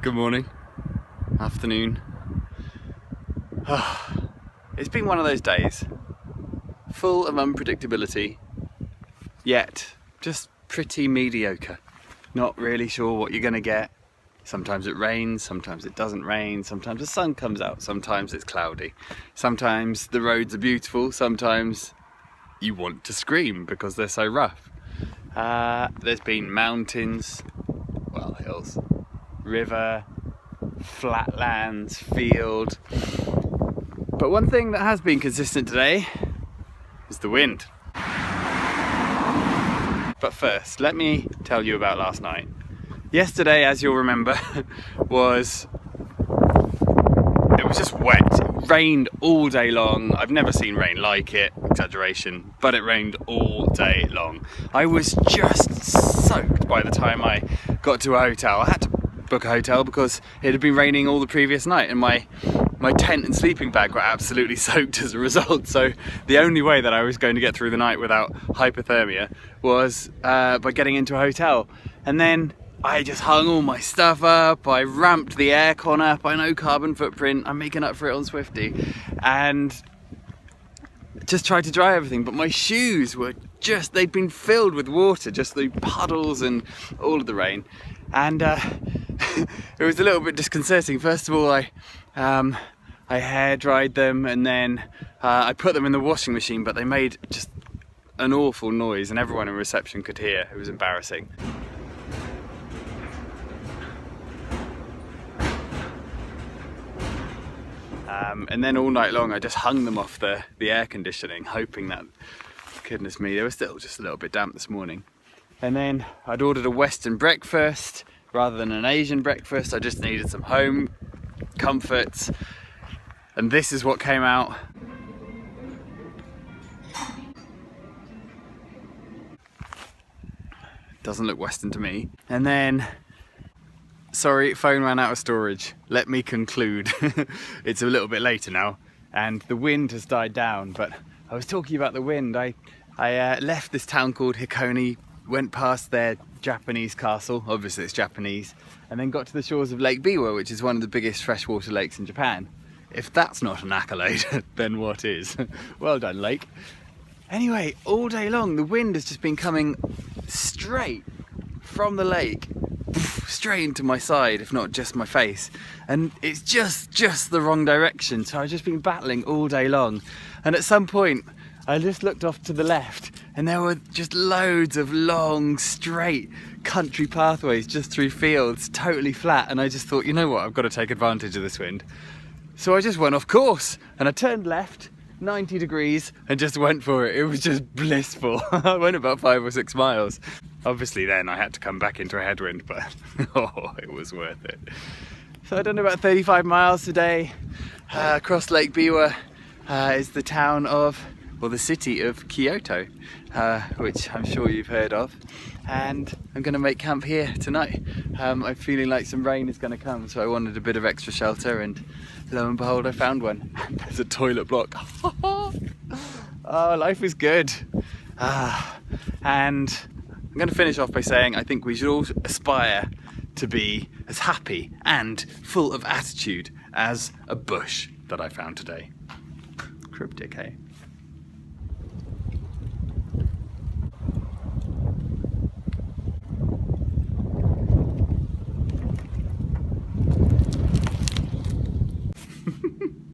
Good morning, afternoon. It's been one of those days, full of unpredictability, yet just pretty mediocre. Not really sure what you're gonna get. Sometimes it rains, sometimes it doesn't rain, sometimes the sun comes out, sometimes it's cloudy. Sometimes the roads are beautiful, sometimes you want to scream because they're so rough. There's been mountains, well, hills, river, flatlands, field. But one thing that has been consistent today is the wind. But first, let me tell you about last night. Yesterday, as you'll remember, it was just wet. It rained all day long. I've never seen rain like it, exaggeration, but it rained all day long. I was just soaked by the time I got to a hotel. I had to book a hotel because it had been raining all the previous night and my tent and sleeping bag were absolutely soaked as a result. So the only way that I was going to get through the night without hypothermia was by getting into a hotel. And then I just hung all my stuff up, I ramped the aircon up, I know carbon footprint, I'm making up for it on Swifty, and just tried to dry everything, but my shoes were they'd been filled with water, just the puddles and all of the rain. And it was a little bit disconcerting. First of all, I hair dried them, and then I put them in the washing machine, but they made just an awful noise and everyone in reception could hear. It was embarrassing. And then all night long I just hung them off the air conditioning, hoping that, goodness me, they were still just a little bit damp this morning. And then I'd ordered a Western breakfast rather than an Asian breakfast. I just needed some home comforts, and this is what came out. Doesn't look Western to me. And then, sorry, phone ran out of storage. Let me conclude. It's a little bit later now and the wind has died down, but I was talking about the wind. I left this town called Hikone, went past their Japanese castle, obviously it's Japanese, and then got to the shores of Lake Biwa, which is one of the biggest freshwater lakes in Japan. If that's not an accolade, then what is? Well done, lake. Anyway, all day long the wind has just been coming straight from the lake straight into my side, if not just my face, and it's just the wrong direction. So I've just been battling all day long, and at some point I just looked off to the left and there were just loads of long straight country pathways just through fields, totally flat, and I just thought, you know what, I've got to take advantage of this wind. So I just went off course and I turned left 90 degrees and just went for it. It was just blissful. I went about 5 or 6 miles. Obviously then I had to come back into a headwind, but oh, it was worth it. So I've done about 35 miles today. Across Lake Biwa is the town of, or the city of Kyoto, which I'm sure you've heard of. And I'm going to make camp here tonight. I'm feeling like some rain is going to come, so I wanted a bit of extra shelter, and lo and behold I found one. There's a toilet block. Oh, life is good. And I'm going to finish off by saying I think we should all aspire to be as happy and full of attitude as a bush that I found today. Cryptic, hey?